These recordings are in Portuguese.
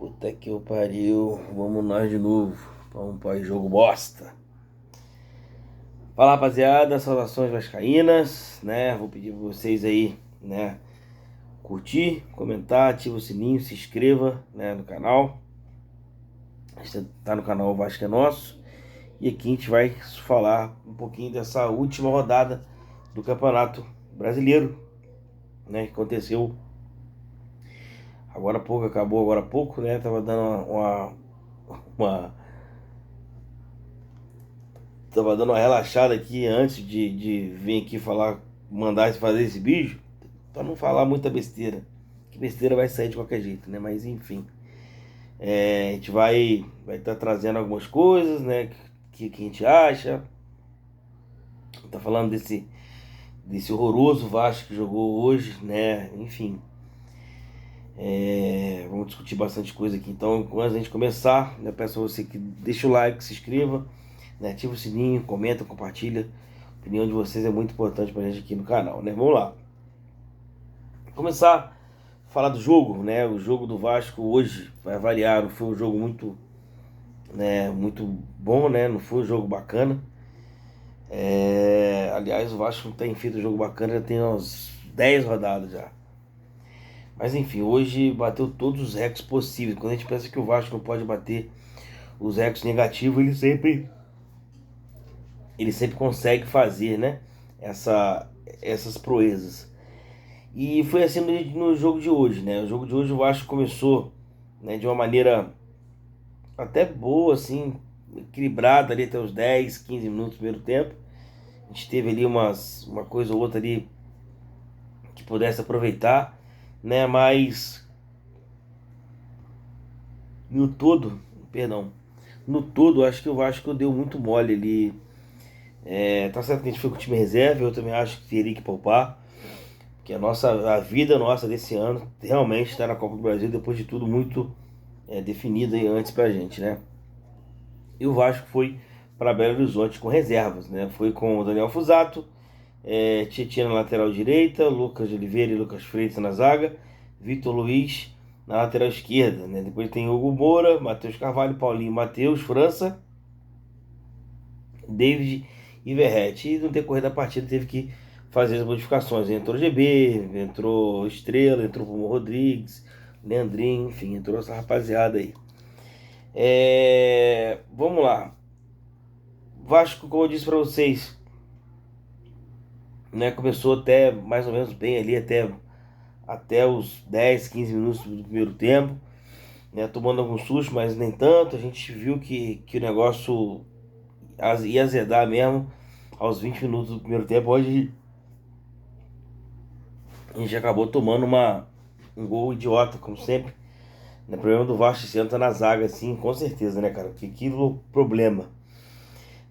Puta que o pariu, vamos nós de novo para um jogo bosta. Fala rapaziada, saudações vascaínas, né? Vou pedir pra vocês aí, né? Curtir, comentar, ativa o sininho, se inscreva, né, no canal. Você tá no canal Vasco é Nosso. E aqui a gente vai falar um pouquinho dessa última rodada do Campeonato Brasileiro, né? Que aconteceu agora há pouco, acabou agora há pouco, né? Tava dando uma Tava dando uma relaxada aqui antes de vir aqui falar, mandar fazer esse vídeo, pra não falar muita besteira. Que besteira vai sair de qualquer jeito, né? Mas enfim. A gente vai estar trazendo algumas coisas, né? Que a gente acha. Tá falando desse horroroso Vasco que jogou hoje, né? Enfim. Vamos discutir bastante coisa aqui. Então, antes da gente começar, eu peço a você que deixe o like, se inscreva, né, ativa o sininho, comenta, compartilha. A opinião de vocês é muito importante pra gente aqui no canal, né? Vamos lá. Começar a falar do jogo, né? O jogo do Vasco hoje vai variar, não foi um jogo muito, né, muito bom, né? Não foi um jogo bacana. Aliás, o Vasco não tem feito um jogo bacana, já tem umas 10 rodadas já. Mas enfim, hoje bateu todos os recordes possíveis. Quando a gente pensa que o Vasco não pode bater os recordes negativos, ele sempre consegue fazer, né? Essas proezas. E foi assim no jogo de hoje, né? O jogo de hoje o Vasco começou, né, de uma maneira até boa, assim, equilibrada ali até os 10, 15 minutos do primeiro tempo. A gente teve ali uma coisa ou outra ali que pudesse aproveitar, né? Mas no todo, perdão, no todo acho que o Vasco deu muito mole ali. Tá certo que a gente foi com o time reserva, eu também acho que teria que poupar. Que a vida nossa desse ano realmente está na Copa do Brasil, depois de tudo muito definido aí antes pra gente, né? E o Vasco foi para Belo Horizonte com reservas, né? Foi com o Daniel Fusato, Tietchan na lateral direita, Lucas de Oliveira e Lucas Freitas na zaga, Vitor Luiz na lateral esquerda, né? Depois tem Hugo Moura, Matheus Carvalho, Paulinho Matheus, França, David e Verratti. E no decorrer da partida teve que fazer as modificações. Entrou GB, entrou Estrela, entrou o Rodrigues, Leandrinho, enfim, entrou essa rapaziada aí. Vamos lá. Vasco, como eu disse para vocês, né, começou até mais ou menos bem ali, até os 10, 15 minutos do primeiro tempo, né, tomando alguns sustos, mas nem tanto. A gente viu que o negócio ia azedar mesmo aos 20 minutos do primeiro tempo. Hoje a gente acabou tomando um gol idiota, como sempre. O problema do Vasco esse ano tá na zaga, assim, com certeza, né, cara? Que problema.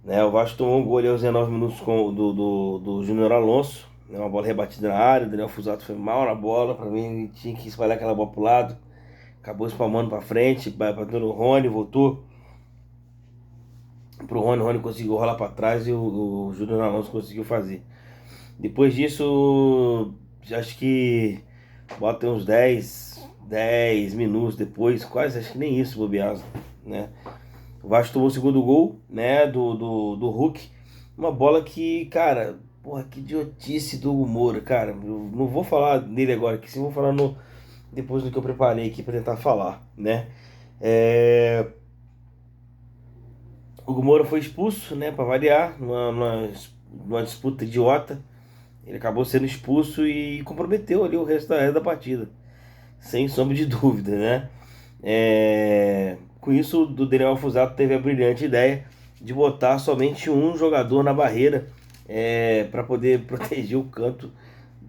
Né, o Vasco tomou um gol ali aos 19 minutos do Júnior Alonso. Né, uma bola rebatida na área, o Daniel Fusato foi mal na bola. Pra mim, ele tinha que espalhar aquela bola pro lado. Acabou espalmando pra frente, bateu no Rony, voltou pro Rony. O Rony conseguiu rolar pra trás e o Júnior Alonso conseguiu fazer. Depois disso, acho que bota uns 10 minutos depois, quase, acho que nem isso, bobear, né? O Vasco tomou o segundo gol, né, do Hulk. Uma bola que, cara, porra, que idiotice do Hugo Moura, cara. Eu não vou falar dele agora aqui, sim, vou falar depois do que eu preparei aqui pra tentar falar, né. O Hugo Moura foi expulso, né, pra variar, numa disputa idiota. Ele acabou sendo expulso e comprometeu ali o resto da partida. Sem sombra de dúvida, né? Com isso, o Daniel Fusato teve a brilhante ideia de botar somente um jogador na barreira para poder proteger o canto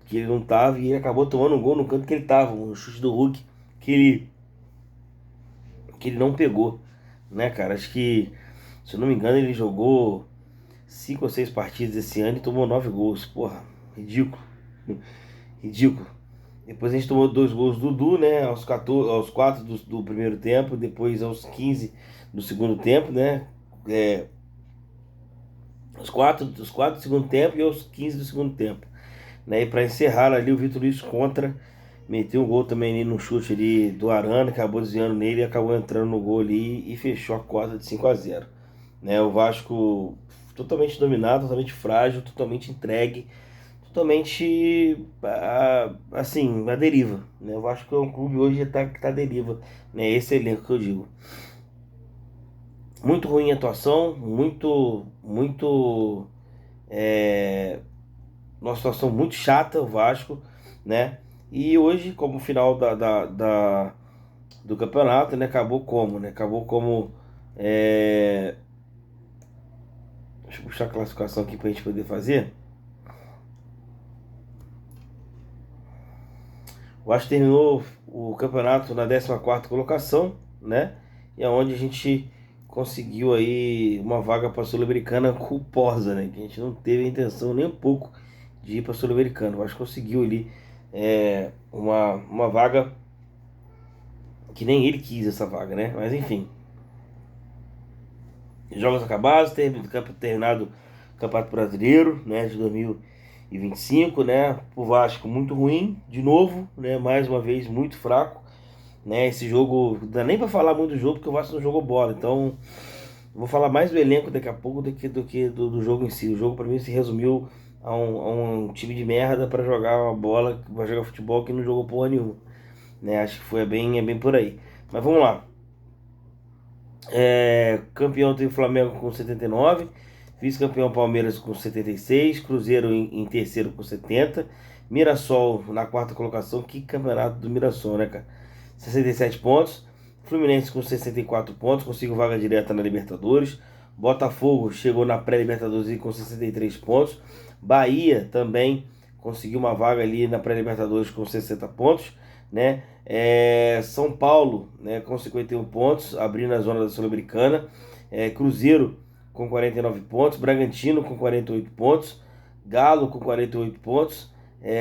que ele não estava, e ele acabou tomando um gol no canto que ele estava, um chute do Hulk que ele não pegou, né, cara? Acho que, se eu não me engano, ele jogou 5 ou 6 partidas esse ano e tomou 9 gols. Porra, ridículo. Ridículo. Depois a gente tomou 2 gols do Dudu, né? Aos 4 do primeiro tempo, depois aos 15 do segundo tempo, né? Os 4 do segundo tempo e aos 15 do segundo tempo, né? E para encerrar ali, o Vitor Luiz contra, meteu um gol também ali no chute ali do Arana, acabou desviando nele e acabou entrando no gol ali e fechou a cota de 5-0. Né, o Vasco totalmente dominado, totalmente frágil, totalmente entregue, totalmente assim, à deriva. Né? Eu acho que é um clube hoje que tá à deriva. Né? Esse elenco que eu digo. Muito ruim a atuação, muito. Uma situação muito chata o Vasco, né? E hoje, como final do campeonato, né? Acabou como, né? Acabou como. Deixa eu puxar a classificação aqui pra gente poder fazer. O Vasco terminou o campeonato na 14ª colocação, né? E é onde a gente conseguiu aí uma vaga para a Sul-Americana culposa, né? Que a gente não teve a intenção nem um pouco de ir para a Sul-Americana. O Vasco conseguiu ali uma vaga que nem ele quis essa vaga, né? Mas enfim. Jogos acabados, terminado o Campeonato Brasileiro, né? De 2025, né? O Vasco muito ruim, de novo, né? Mais uma vez muito fraco, né? Esse jogo, não dá nem para falar muito do jogo porque o Vasco não jogou bola, então vou falar mais do elenco daqui a pouco do jogo em si. O jogo para mim se resumiu a um time de merda para jogar uma bola, para jogar futebol que não jogou porra nenhuma, né? Acho que é bem por aí. Mas vamos lá. Campeão tem o Flamengo com 79, vice-campeão Palmeiras com 76, Cruzeiro em terceiro com 70, Mirassol na quarta colocação. Que campeonato do Mirassol, né, cara? 67 pontos, Fluminense com 64 pontos, conseguiu vaga direta na Libertadores, Botafogo chegou na pré-Libertadores com 63 pontos, Bahia também conseguiu uma vaga ali na pré-Libertadores com 60 pontos, né? São Paulo, né, com 51 pontos, abrindo a zona da Sul-Americana. Cruzeiro com 49 pontos, Bragantino com 48 pontos, Galo com 48 pontos,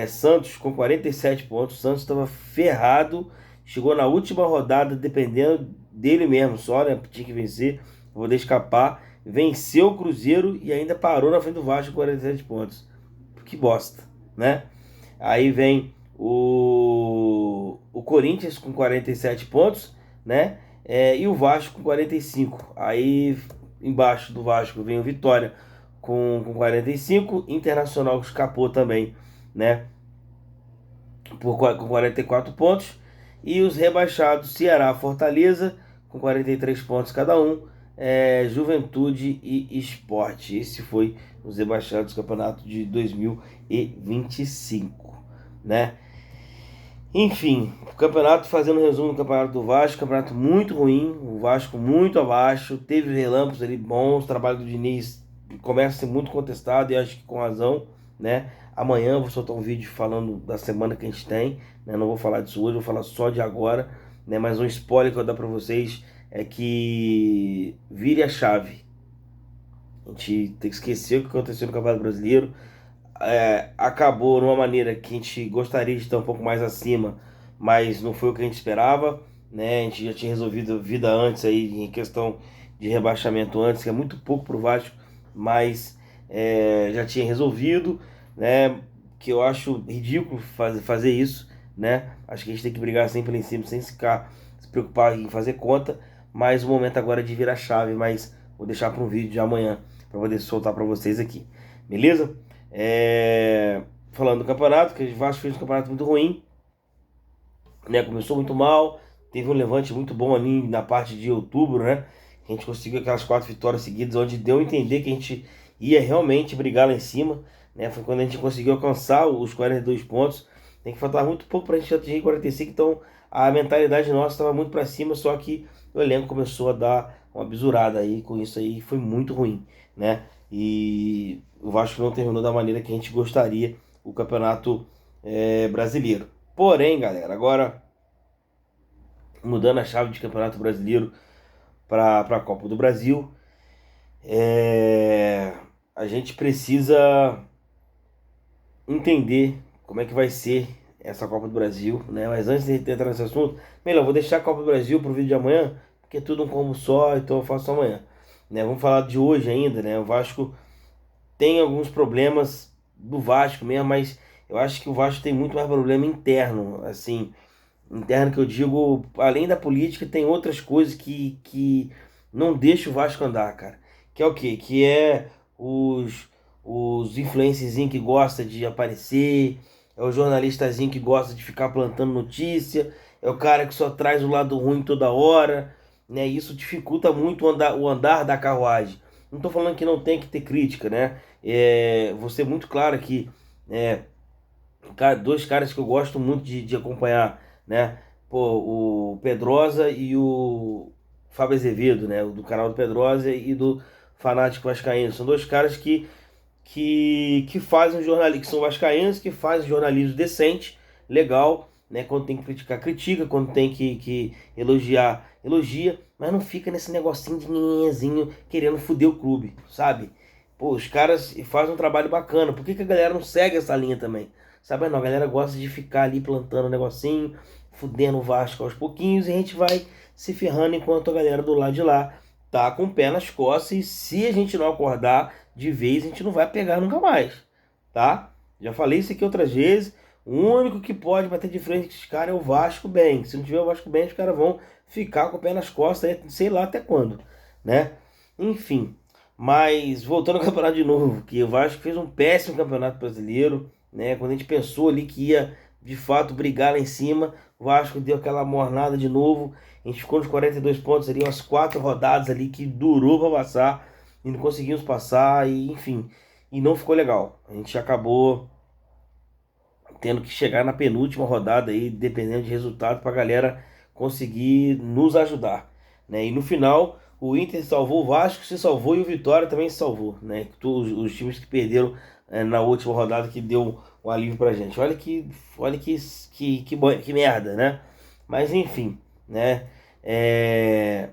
Santos com 47 pontos. Santos estava ferrado, chegou na última rodada dependendo dele mesmo só, né? Tinha que vencer, poder escapar. Venceu o Cruzeiro e ainda parou na frente do Vasco com 47 pontos. Que bosta, né? Aí vem o Corinthians com 47 pontos, né? E o Vasco com 45. Aí embaixo do Vasco vem o Vitória com 45. Internacional escapou também, né? Com 44 pontos. E os rebaixados, Ceará, Fortaleza, com 43 pontos cada um. Juventude e Sport. Esse foi os rebaixados do campeonato de 2025, né? Enfim, o campeonato, fazendo um resumo do campeonato do Vasco, campeonato muito ruim, o Vasco muito abaixo, teve relâmpagos ali bons, o trabalho do Diniz começa a ser muito contestado e acho que com razão, né? Amanhã eu vou soltar um vídeo falando da semana que a gente tem, né? Não vou falar disso hoje, vou falar só de agora, né? Mas um spoiler que eu vou dar pra vocês é que vire a chave. A gente tem que esquecer o que aconteceu no Campeonato Brasileiro. Acabou de uma maneira que a gente gostaria de estar um pouco mais acima, mas não foi o que a gente esperava, né? A gente já tinha resolvido a vida antes aí em questão de rebaixamento antes, que é muito pouco pro Vasco, mas já tinha resolvido, né? Que eu acho ridículo fazer isso, né? Acho que a gente tem que brigar sempre lá em cima, sem se preocupar em fazer conta, mas o momento agora é de virar a chave, mas vou deixar para um vídeo de amanhã para poder soltar para vocês aqui, beleza? Falando do campeonato, que o Vasco fez um campeonato muito ruim, né? Começou muito mal, teve um levante muito bom ali na parte de outubro, né? A gente conseguiu aquelas 4 vitórias seguidas, onde deu a entender que a gente ia realmente brigar lá em cima, né? Foi quando a gente conseguiu alcançar os 42 pontos. Tem que faltar muito pouco para a gente atingir 45, então a mentalidade nossa estava muito para cima, só que o elenco começou a dar uma bisurada aí com isso aí, foi muito ruim, né? E o Vasco não terminou da maneira que a gente gostaria o campeonato brasileiro. Porém, galera, agora mudando a chave de campeonato brasileiro para a Copa do Brasil, a gente precisa entender como é que vai ser essa Copa do Brasil, né? Mas antes de entrar nesse assunto, melhor, vou deixar a Copa do Brasil para o vídeo de amanhã, porque é tudo um combo só, então eu faço amanhã, né? Vamos falar de hoje ainda, né? O Vasco tem alguns problemas do Vasco mesmo, mas eu acho que o Vasco tem muito mais problema interno, assim, interno que eu digo, além da política, tem outras coisas que não deixam o Vasco andar, cara. Que é o quê? Que é os influencerzinhos que gosta de aparecer, é o jornalistazinho que gosta de ficar plantando notícia, é o cara que só traz o lado ruim toda hora, né? Isso dificulta muito o andar da carruagem. Não estou falando que não tem que ter crítica, né? Vou ser muito claro aqui, é, dois caras que eu gosto muito de acompanhar, né? Pô, o Pedrosa e o Fábio Azevedo, né? O do canal do Pedrosa e do Fanático Vascaíno. São dois caras que fazem jornalismo, que são vascaínos, que fazem jornalismo decente, legal, né? Quando tem que criticar, critica, quando tem que elogiar, elogia, mas não fica nesse negocinho de ninhazinho querendo foder o clube, sabe? Pô, os caras fazem um trabalho bacana. Por que que a galera não segue essa linha também? Sabe, não, a galera gosta de ficar ali plantando um negocinho, fudendo o Vasco aos pouquinhos e a gente vai se ferrando enquanto a galera do lado de lá tá com o pé nas costas e se a gente não acordar de vez, a gente não vai pegar nunca mais, tá? Já falei isso aqui outras vezes. O único que pode bater de frente com esses caras é o Vasco bem. Se não tiver o Vasco bem, os caras vão ficar com o pé nas costas, sei lá até quando, né? Enfim, mas voltando ao campeonato de novo, que o Vasco fez um péssimo campeonato brasileiro, né? Quando a gente pensou ali que ia de fato brigar lá em cima, o Vasco deu aquela mornada de novo. A gente ficou nos 42 pontos ali, umas 4 rodadas ali que durou para passar e não conseguimos passar e enfim, e não ficou legal. A gente acabou tendo que chegar na penúltima rodada aí, dependendo de resultado, para a galera conseguir nos ajudar, né? E no final, o Inter salvou, o Vasco se salvou e o Vitória também se salvou, né? Os times que perderam na última rodada que deu um alívio pra gente. Que merda, né? Mas enfim, né? É,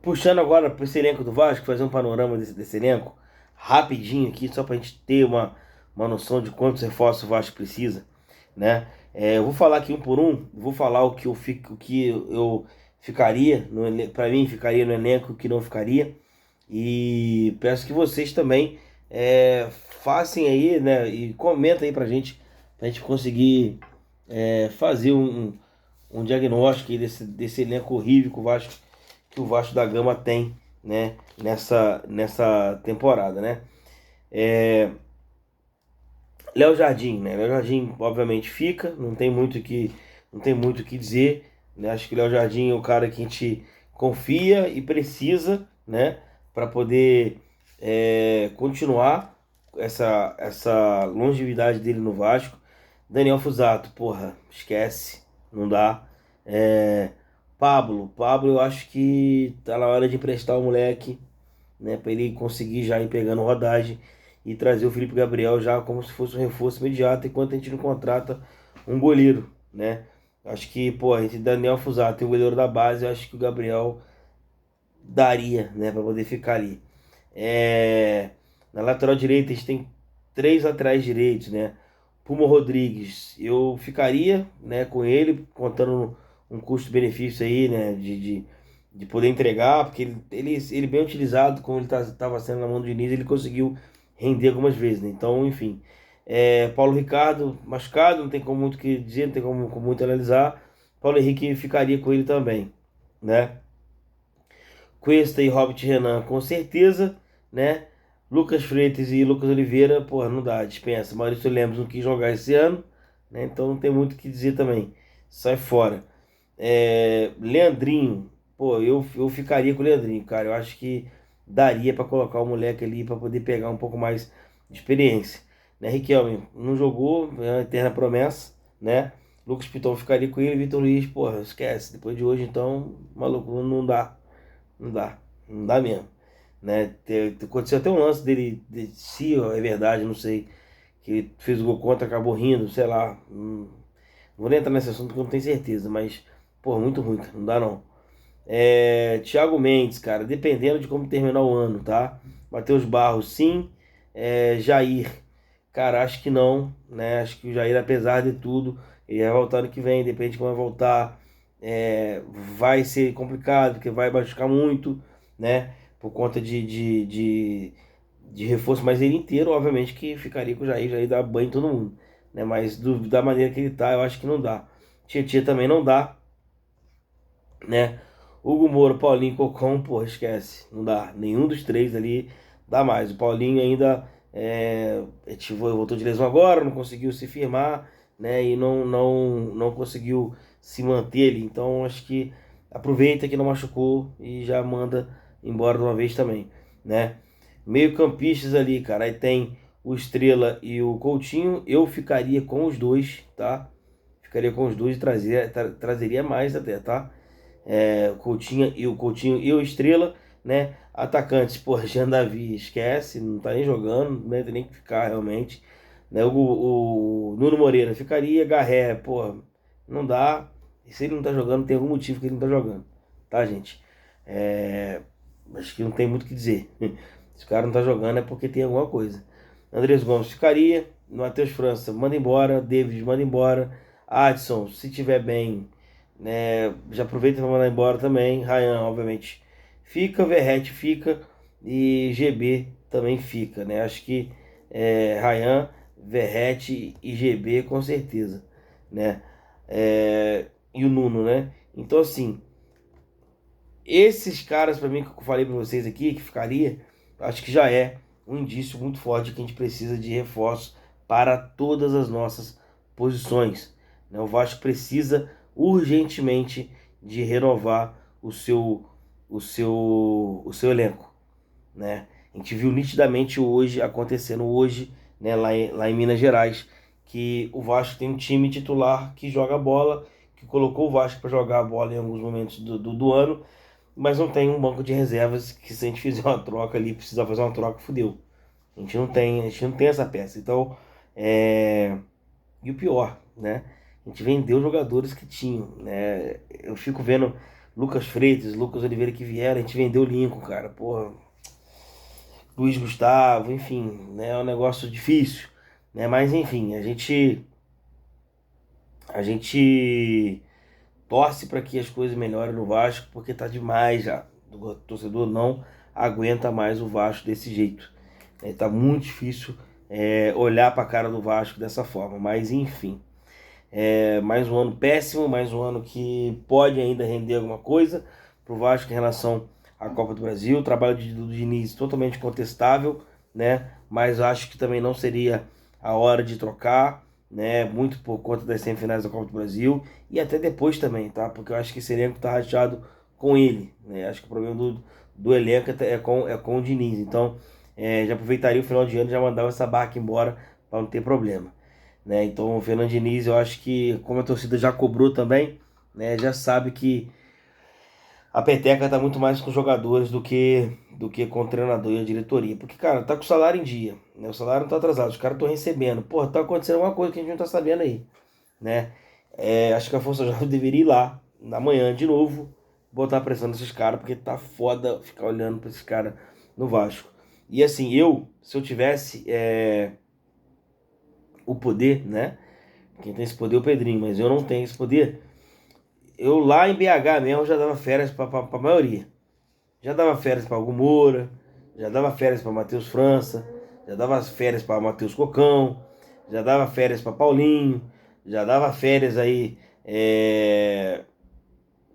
puxando agora para esse elenco do Vasco, fazer um panorama desse elenco, rapidinho aqui, só para a gente ter uma noção de quantos reforços o Vasco precisa, né? Eu vou falar aqui um por um, vou falar o que eu ficaria, para mim ficaria no elenco, o que não ficaria, e peço que vocês também façam aí, né, e comentem aí pra gente conseguir fazer um diagnóstico aí desse elenco horrível que o Vasco da Gama tem, né, nessa temporada, né? É, Léo Jardim, né? Léo Jardim obviamente fica, não tem muito o que dizer, né? Acho que o Léo Jardim é o cara que a gente confia e precisa, né, para poder continuar essa longevidade dele no Vasco. Daniel Fusato, porra, esquece, não dá. É, Pablo, eu acho que tá na hora de emprestar o moleque, né, para ele conseguir já ir pegando rodagem e trazer o Felipe Gabriel já como se fosse um reforço imediato, enquanto a gente não contrata um goleiro, né? Acho que, pô, entre Daniel Fusato e o goleiro da base, eu acho que o Gabriel daria, né, para poder ficar ali. Na lateral direita a gente tem três laterais direitos, né? Puma Rodrigues, eu ficaria, né, com ele, contando um custo-benefício aí, né, de poder entregar, porque ele bem utilizado, como ele estava sendo na mão do Diniz, ele conseguiu render algumas vezes, né? Então, enfim. Paulo Ricardo machucado, não tem como muito que dizer, não tem como muito analisar. Paulo Henrique ficaria com ele também, né? Cuesta e Robert Renan, com certeza, né? Lucas Freitas e Lucas Oliveira, porra, não dá, dispensa. Maurício Lemos não quis jogar esse ano, né? Então não tem muito o que dizer também. Sai fora. Leandrinho, pô, eu ficaria com o Leandrinho, cara. Eu acho que daria para colocar o moleque ali para poder pegar um pouco mais de experiência, né? Riquelme não jogou, é uma eterna promessa, né? Lucas Piton ficaria com ele, Vitor Luiz, porra, esquece. Depois de hoje, então, maluco, não dá. Não dá, não dá mesmo, né? Aconteceu até um lance dele, se é verdade, não sei, que ele fez o gol contra, acabou rindo, sei lá. Não vou nem entrar nesse assunto porque eu não tenho certeza, mas, pô, muito ruim, cara, não dá não. Thiago Mendes, cara, dependendo de como terminar o ano, tá? Matheus Barros, sim. Jair, cara, acho que não, né? Acho que o Jair, apesar de tudo, ele vai voltar ano que vem, depende de como vai voltar. Vai ser complicado, porque vai machucar muito, né? Por conta de reforço, mas ele inteiro, obviamente, que ficaria com o Jair dá banho em todo mundo, né? Mas da maneira que ele tá, eu acho que não dá. Tietchan também não dá, né? Hugo Moura, Paulinho, Cocão, pô, esquece, não dá. Nenhum dos três ali dá mais. O Paulinho ainda voltou de lesão agora, não conseguiu se firmar, né? E não conseguiu se manter ali. Então acho que aproveita que não machucou e já manda embora de uma vez também, né? Meio-campistas ali, cara. Aí tem o Estrela e o Coutinho. Eu ficaria com os dois, tá? Ficaria com os dois e trazeria mais até, tá? O Coutinho e o Estrela, né? Atacantes, pô, Jean Davi, esquece, não tá nem jogando, né? Tem nem que ficar realmente. Né? O Nuno Moreira ficaria, Garré, pô, não dá. E se ele não tá jogando, tem algum motivo que ele não tá jogando, tá, gente? Acho que não tem muito o que dizer. Se o cara não tá jogando é porque tem alguma coisa. Andrés Gomes ficaria, Matheus França manda embora, David manda embora, Adson, se tiver bem, né, já aproveita para mandar embora também. Ryan, obviamente, fica, Verratti fica e GB também fica, né? Acho que Ryan, Verratti e GB com certeza, né? E o Nuno, né? Então, assim, esses caras, para mim, que eu falei para vocês aqui, que ficaria, acho que já é um indício muito forte que a gente precisa de reforço para todas as nossas posições, né? O Vasco precisa urgentemente de renovar o seu elenco, né? A gente viu nitidamente hoje, acontecendo hoje, né, lá em Minas Gerais, que o Vasco tem um time titular que joga bola, que colocou o Vasco para jogar a bola em alguns momentos do ano, mas não tem um banco de reservas que, se a gente fizer uma troca ali, precisar fazer uma troca, fudeu. A gente não tem essa peça. Então, e o pior, né? A gente vendeu jogadores que tinham, né? Eu fico vendo Lucas Freitas, Lucas Oliveira que vieram, a gente vendeu o Lincoln, cara. Porra, Luiz Gustavo, enfim, né? É um negócio difícil, né? Mas enfim, a gente torce para que as coisas melhorem no Vasco, porque tá demais já. O torcedor não aguenta mais o Vasco desse jeito. Tá muito difícil olhar para a cara do Vasco dessa forma, mas enfim. Mais um ano péssimo, mais um ano que pode ainda render alguma coisa para o Vasco em relação à Copa do Brasil. O trabalho do Diniz totalmente contestável, né? Mas acho que também não seria a hora de trocar, né? Muito por conta das semifinais da Copa do Brasil e até depois também, tá? Porque eu acho que esse elenco tá rachado com ele, né? Acho que o problema do elenco é com o Diniz. Então, já aproveitaria o final de ano e já mandava essa barca embora para não ter problema, né? Então o Fernando Diniz, eu acho que, como a torcida já cobrou também, né, já sabe que a peteca tá muito mais com os jogadores do que com o treinador e a diretoria. Porque, cara, tá com o salário em dia, né? O salário não tá atrasado, os caras estão recebendo. Porra, tá acontecendo alguma coisa que a gente não tá sabendo aí, né? Acho que a Força Jovem deveria ir lá, na manhã, de novo, botar pressão nesses caras, porque tá foda ficar olhando pra esses caras no Vasco. E assim, se eu tivesse o poder, né? Quem tem esse poder é o Pedrinho, mas eu não tenho esse poder. Eu lá em BH mesmo já dava férias pra maioria. Já dava férias pra Hugo Moura, já dava férias pra Matheus França, já dava férias pra Matheus Cocão, já dava férias pra Paulinho, já dava férias aí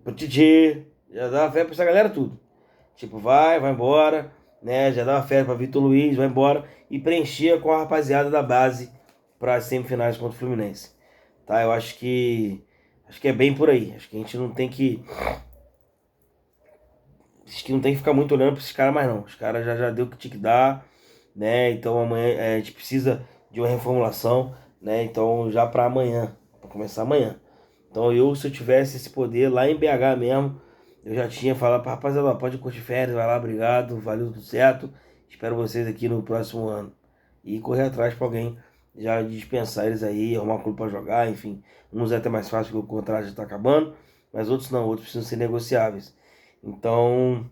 pro Titi, já dava férias pra essa galera tudo. Tipo, vai embora, né? Já dava férias pra Vitor Luiz, vai embora e preenchia com a rapaziada da base para as semifinais contra o Fluminense. Tá? Eu acho que é bem por aí. Acho que a gente não tem que acho que não tem que ficar muito olhando para esses caras mais não. Os caras já deu o que tinha que dar, né? Então amanhã a gente precisa de uma reformulação, né? Então já para amanhã, para começar amanhã. Então se eu tivesse esse poder lá em BH mesmo, eu já tinha falado para rapaziada, ó, pode curtir férias, vai lá, obrigado, valeu, tudo certo. Espero vocês aqui no próximo ano. E correr atrás para alguém já dispensar eles aí, arrumar um clube para jogar, enfim. Uns é até mais fácil porque o contrato já está acabando, mas outros não, outros precisam ser negociáveis. Então,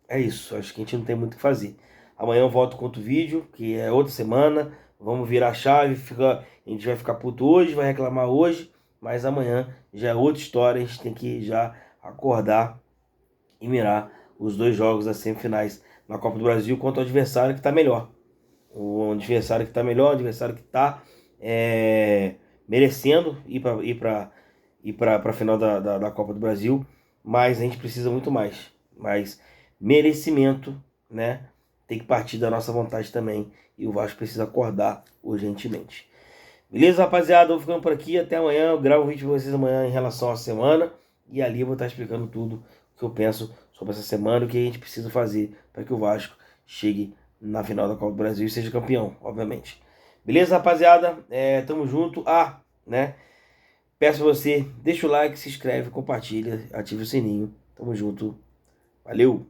é isso. Acho que a gente não tem muito o que fazer. Amanhã eu volto com outro vídeo, que é outra semana. Vamos virar a chave. A gente vai ficar puto hoje, vai reclamar hoje, mas amanhã já é outra história. A gente tem que já acordar e mirar os dois jogos das semifinais na Copa do Brasil contra o adversário que está melhor. O adversário que está melhor, o adversário que está merecendo ir para a final da Copa do Brasil, mas a gente precisa muito mais. Mas merecimento, né? Tem que partir da nossa vontade também. E o Vasco precisa acordar urgentemente. Beleza, rapaziada? Eu vou ficando por aqui. Até amanhã. Eu gravo um vídeo para vocês amanhã em relação à semana. E ali eu vou estar explicando tudo o que eu penso sobre essa semana e o que a gente precisa fazer para que o Vasco chegue na final da Copa do Brasil e seja campeão, obviamente. Beleza, rapaziada? Tamo junto. Né? Peço a você, deixa o like, se inscreve, compartilha, ative o sininho. Tamo junto. Valeu!